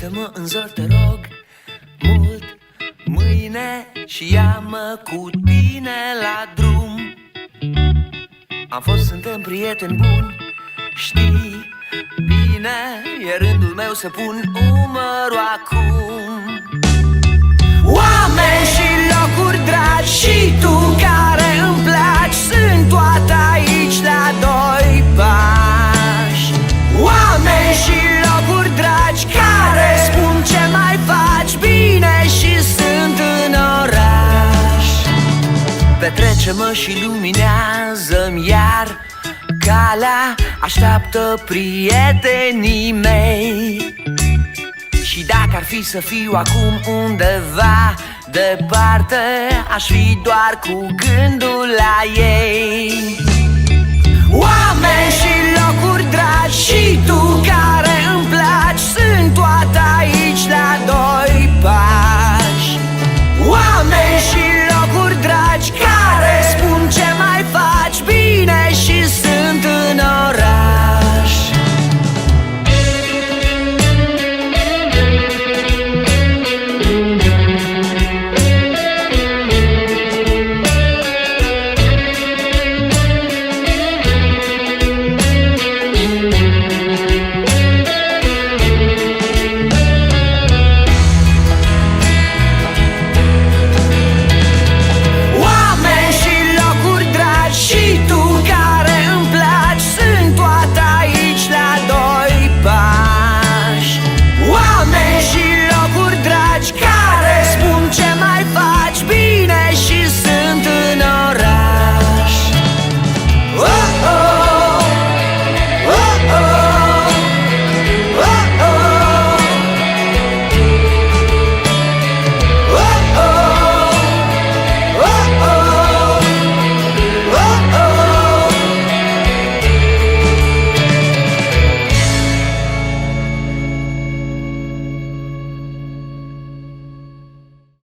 Așteaptă-mă în zor, te rog, mult mâine și ia-mă cu tine la drum. Am fost, suntem prieteni buni, știi bine, e rândul meu să pun umărul acum. Oameni și locuri dragi și tu care îmi placi, sunt toate aici la doi pași. Oameni și locuri dragi care spun ce mai faci bine și sunt în oraș. Petrece-mă și luminează-mi iar calea, așteaptă prietenii mei. Și dacă ar fi să fiu acum undeva departe, aș fi doar cu gândul la ei. Oameni și locuri dragi și tu care îmi placi, sunt toate aici la doi pași.